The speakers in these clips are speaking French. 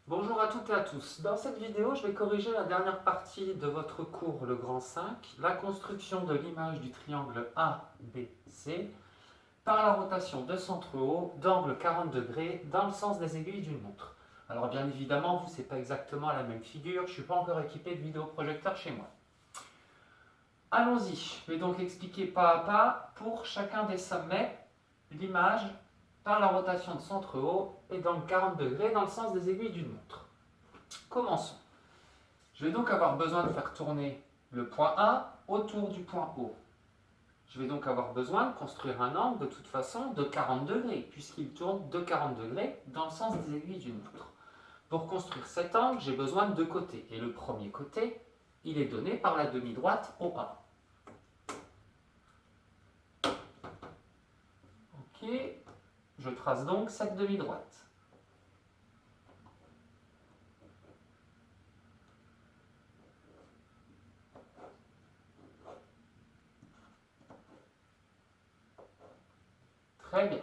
Bonjour à toutes et à tous. Dans cette vidéo, je vais corriger la dernière partie de votre cours, le grand 5, la construction de l'image du triangle ABC par la rotation de centre haut d'angle 40 degrés dans le sens des aiguilles d'une montre. Alors bien évidemment, vous, ce n'est pas exactement la même figure, je ne suis pas encore équipé de vidéoprojecteur chez moi. Allons-y, je vais donc expliquer pas à pas pour chacun des sommets l'image par la rotation de centre haut et d'angle 40 degrés dans le sens des aiguilles d'une montre. Commençons. Je vais donc avoir besoin de faire tourner le point A autour du point O. Je vais donc avoir besoin de construire un angle de toute façon de 40 degrés, puisqu'il tourne de 40 degrés dans le sens des aiguilles d'une montre. Pour construire cet angle, j'ai besoin de deux côtés. Et le premier côté, il est donné par la demi-droite OA. Ok, je trace donc cette demi-droite. Très bien.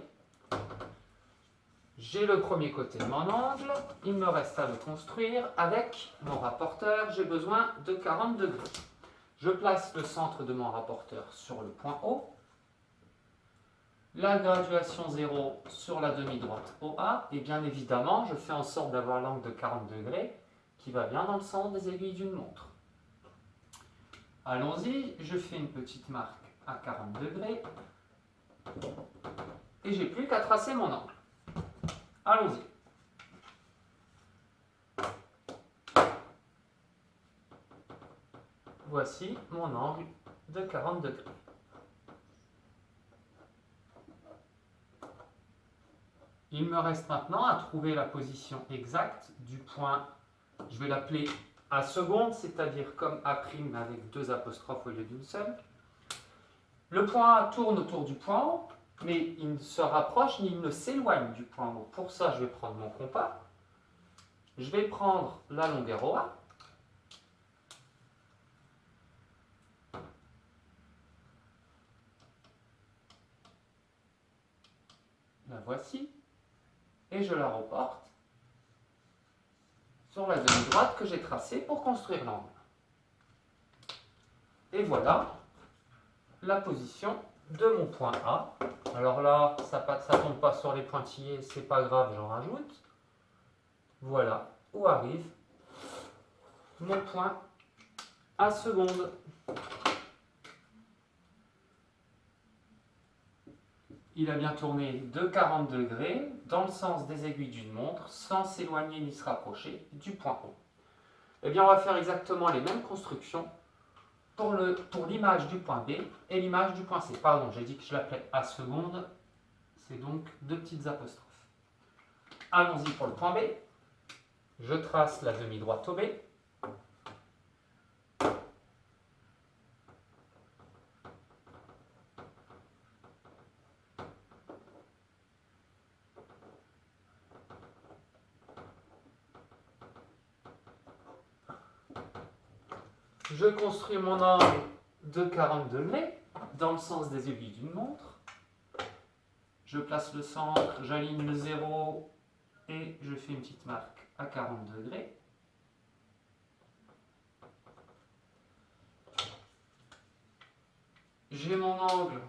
J'ai le premier côté de mon angle, il me reste à le construire avec mon rapporteur, j'ai besoin de 40 degrés. Je place le centre de mon rapporteur sur le point O, la graduation 0 sur la demi-droite OA, et bien évidemment, je fais en sorte d'avoir l'angle de 40 degrés qui va bien dans le sens des aiguilles d'une montre. Allons-y, je fais une petite marque à 40 degrés, et j'ai plus qu'à tracer mon angle. Allons-y. Voici mon angle de 40 degrés. Il me reste maintenant à trouver la position exacte du point, je vais l'appeler A seconde, c'est-à-dire comme A' avec deux apostrophes au lieu d'une seule. Le point A tourne autour du point O, mais il ne se rapproche ni il ne s'éloigne du point O. Pour ça, je vais prendre mon compas, je vais prendre la longueur OA, la voici, et je la reporte sur la demi-droite que j'ai tracée pour construire l'angle. Et voilà la position de mon point A. Alors là, ça ne tombe pas sur les pointillés, c'est pas grave, j'en rajoute. Voilà où arrive mon point A seconde. Il a bien tourné de 40 degrés dans le sens des aiguilles d'une montre sans s'éloigner ni se rapprocher du point O. Eh bien, on va faire exactement les mêmes constructions pour l'image du point B et l'image du point C. Pardon, j'ai dit que je l'appelais A seconde, c'est donc deux petites apostrophes. Allons-y pour le point B. Je trace la demi-droite OB. Je construis mon angle de 40 degrés dans le sens des aiguilles d'une montre. Je place le centre, j'aligne le 0 et je fais une petite marque à 40 degrés. J'ai mon angle,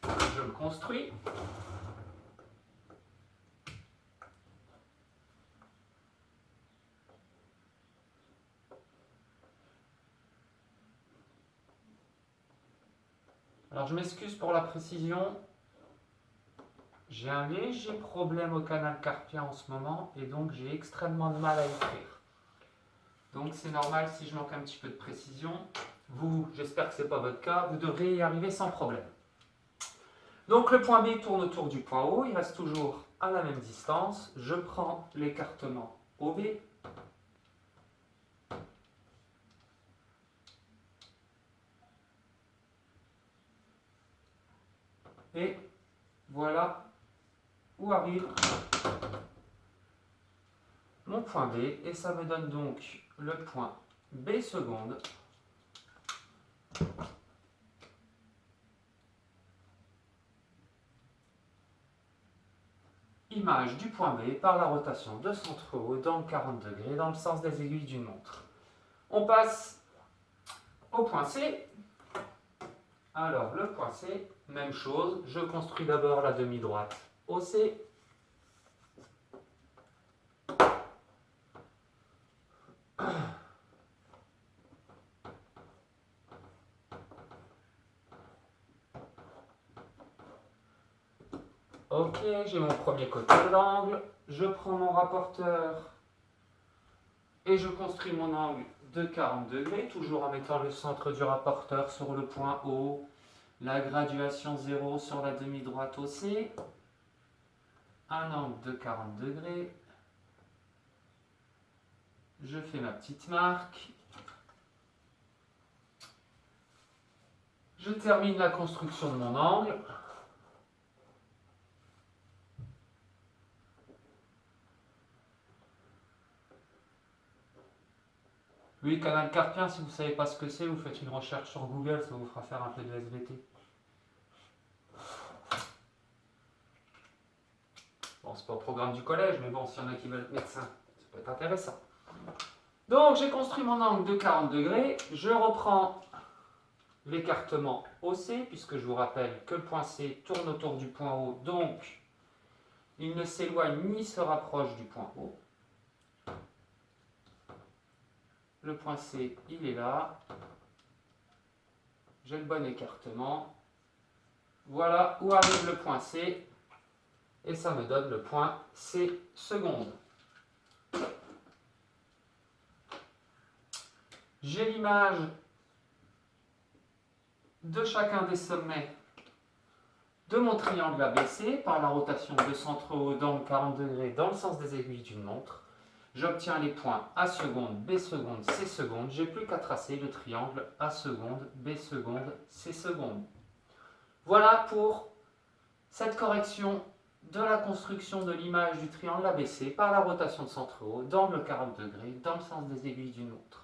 je le construis. Alors je m'excuse pour la précision, j'ai un léger problème au canal carpien en ce moment et donc j'ai extrêmement de mal à écrire. Donc c'est normal si je manque un petit peu de précision. Vous, j'espère que ce n'est pas votre cas, vous devrez y arriver sans problème. Donc le point B tourne autour du point O, il reste toujours à la même distance. Je prends l'écartement OB. Et voilà où arrive mon point B. Et ça me donne donc le point B seconde. image du point B par la rotation de centre O d'angle 40 degrés dans le sens des aiguilles d'une montre. On passe au point C. Alors, le point C, même chose, je construis d'abord la demi-droite OC. Ok, j'ai mon premier côté d'angle, je prends mon rapporteur et je construis mon angle de 40 degrés, toujours en mettant le centre du rapporteur sur le point O, la graduation 0 sur la demi-droite OC, un angle de 40 degrés, je fais ma petite marque, je termine la construction de mon angle. Oui, canal carpien, si vous ne savez pas ce que c'est, vous faites une recherche sur Google, ça vous fera faire un peu de SVT. Bon, c'est pas au programme du collège, mais bon, s'il y en a qui veulent être médecin, ça peut être intéressant. Donc, j'ai construit mon angle de 40 degrés. Je reprends l'écartement OC, puisque je vous rappelle que le point C tourne autour du point O, donc il ne s'éloigne ni se rapproche du point O. Le point C, il est là. J'ai le bon écartement. Voilà où arrive le point C. Et ça me donne le point C seconde. J'ai l'image de chacun des sommets de mon triangle ABC par la rotation de centre O d'angle 40 degrés dans le sens des aiguilles d'une montre. J'obtiens les points A seconde, B seconde, C seconde. J'ai plus qu'à tracer le triangle A seconde, B seconde, C seconde. Voilà pour cette correction de la construction de l'image du triangle ABC par la rotation de centre O d'angle 40 degrés dans le sens des aiguilles d'une montre.